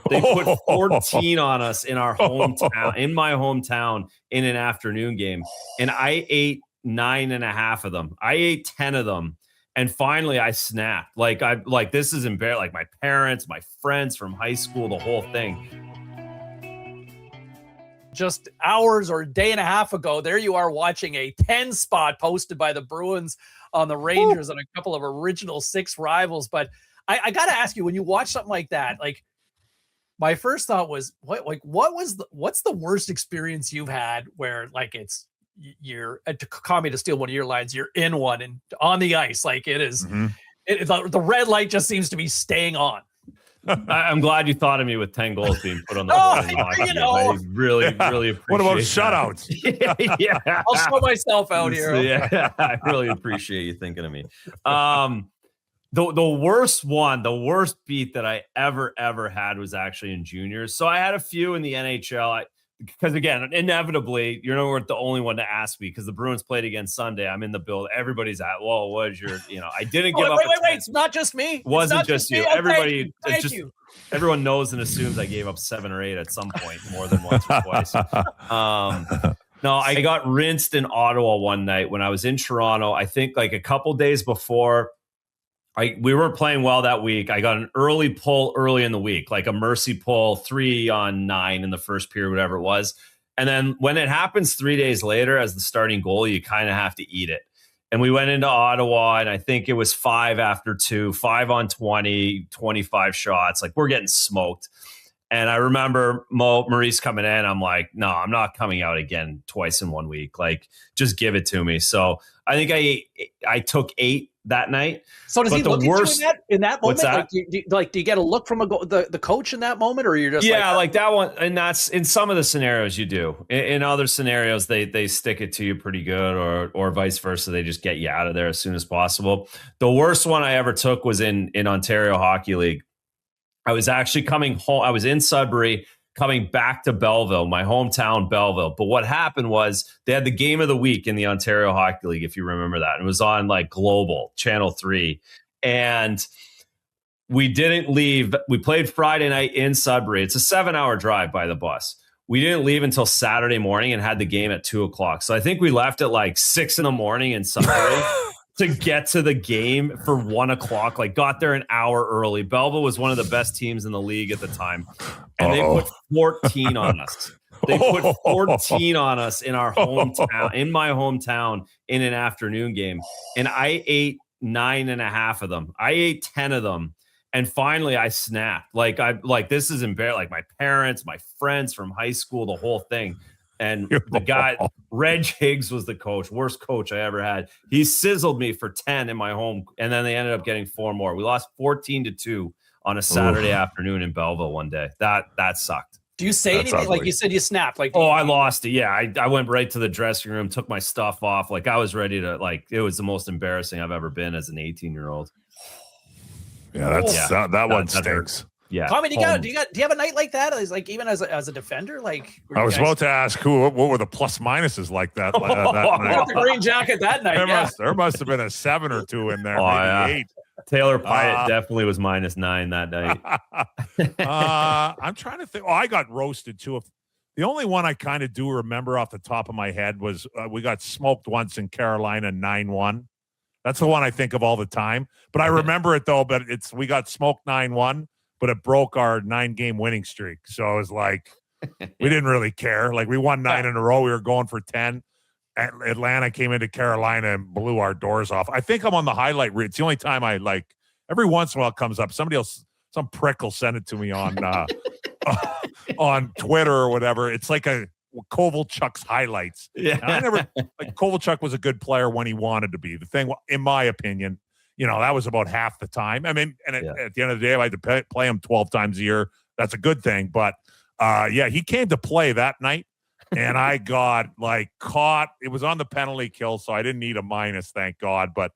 They put 14 on us in our hometown, in my hometown, in an afternoon game. And I ate 9.5 of them. I ate 10 of them. And finally I snapped. This is embarrassing. Like my parents, my friends from high school, the whole thing. Just hours or a day and a half ago, there you are watching a 10 spot posted by the Bruins on the Rangers and a couple of original 6 rivals. But I got to ask you, when you watch something like that, like, my first thought was, what's the worst experience you've had where, like, it's you're, to call me to steal one of your lines, you're in one and on the ice, like it is, the red light just seems to be staying on. I'm glad you thought of me with 10 goals being put on the board. I really appreciate What about that. shutouts? Yeah. I'll show myself out here. Yeah, I really appreciate you thinking of me. The worst beat that I ever had was actually in juniors. So I had a few in the NHL. Because again, inevitably, you're not the only one to ask me because the Bruins played again Sunday. I'm in the build. Everybody's at, well, what is your, I didn't give up. Wait. It's not just me. It wasn't just you. Okay. Everybody, Thank you. Everyone knows and assumes I gave up 7 or 8 at some point, more than once or twice. No, I got rinsed in Ottawa one night when I was in Toronto. I think like a couple days before. We weren't playing well that week. I got an early pull early in the week, like a mercy pull, 3-on-9 in the first period, whatever it was. And then when it happens 3 days later as the starting goalie, you kind of have to eat it. And we went into Ottawa, and I think it was 5 after 2, 5 on 20, 25 shots. Like, we're getting smoked. And I remember Maurice coming in. I'm like, no, I'm not coming out again twice in 1 week. Like, just give it to me. So I think I took 8 that night. So does he look at you in that moment? What's that? Do you get a look from the coach in that moment, or you're just like that one? And that's in some of the scenarios you do. In other scenarios, they stick it to you pretty good, or vice versa. They just get you out of there as soon as possible. The worst one I ever took was in Ontario Hockey League. I was actually coming home. I was in Sudbury, coming back to Belleville, my hometown, Belleville. But what happened was they had the game of the week in the Ontario Hockey League, if you remember that. It was on like Global, Channel 3. And we didn't leave. We played Friday night in Sudbury. It's a 7-hour drive by the bus. We didn't leave until Saturday morning and had the game at 2:00. So I think we left at like 6 a.m. in Sudbury. To get to the game for 1:00, like got there an hour early. Belleville was one of the best teams in the league at the time. And they put 14 on us. They put 14 on us in our hometown, in my hometown, in an afternoon game. And I ate 9.5 of them. I ate 10 of them. And finally I snapped. This is embarrassing. Like my parents, my friends from high school, the whole thing. And the guy, Reg Higgs, was the coach, worst coach I ever had. He sizzled me for 10 in my home, and then they ended up getting 4 more. We lost 14-2 on a Saturday afternoon in Belleville one day. That sucked. Do you say anything? Ugly. Like you said, you snapped. Like, I lost it. Yeah, I went right to the dressing room, took my stuff off. Like I was ready to. Like it was the most embarrassing I've ever been as an 18-year-old. Yeah, that one stinks. Yeah. Tommy, do you have a night like that? Like even as a defender? Like I was about to ask what were the plus minuses like that night? The green jacket that night. There must have been a 7 or 2 in there, maybe 8. Taylor Pyatt definitely was -9 that night. I'm trying to think. I got roasted too. The only one I kind of do remember off the top of my head was we got smoked once in Carolina 9-1. That's the one I think of all the time. But I remember it though. But we got smoked 9-1. But it broke our 9-game winning streak. So it was like, we didn't really care. Like we won 9 in a row. We were going for 10. Atlanta came into Carolina and blew our doors off. I think I'm on the highlight reel. It's the only time I every once in a while it comes up. Somebody else, some prick will send it to me on on Twitter or whatever. It's like a Kovalchuk's highlights. Yeah. And Kovalchuk was a good player when he wanted to be. The thing, in my opinion, that was about half the time. I mean, and at the end of the day, I had to play him 12 times a year. That's a good thing. But, he came to play that night, and I got, caught. It was on the penalty kill, so I didn't need a minus, thank God. But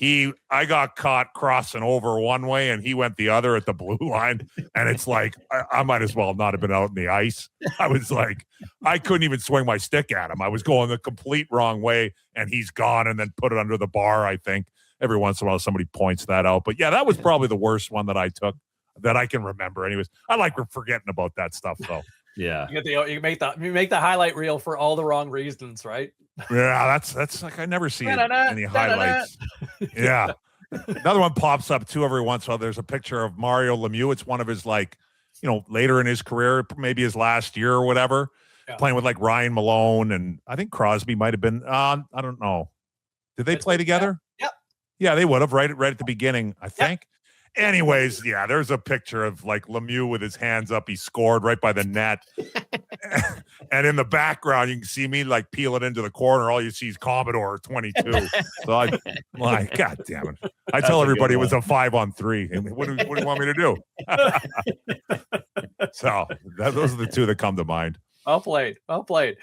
I got caught crossing over one way, and he went the other at the blue line. And it's like, I might as well not have been out in the ice. I was like, I couldn't even swing my stick at him. I was going the complete wrong way, and he's gone and then put it under the bar, I think. Every once in a while, somebody points that out. But, yeah, that was probably the worst one that I took. that I can remember. Anyways, I like forgetting about that stuff though. Yeah. You make the highlight reel for all the wrong reasons, right? Yeah, that's like I never see any highlights. Yeah. Another one pops up too every once in a while. There's a picture of Mario Lemieux. It's one of his later in his career, maybe his last year or whatever, playing with like Ryan Malone, and I think Crosby might have been. I don't know. Did they play together? Yep. Yeah, they would have right at the beginning, I think. Yep. Anyways, yeah, there's a picture of like Lemieux with his hands up. He scored right by the net. And in the background, you can see me like peel it into the corner. All you see is Commodore 22. So I'm like, God damn it. I tell everybody it was a 5-on-3. And what do you want me to do? So those are the two that come to mind. Well played. Well played.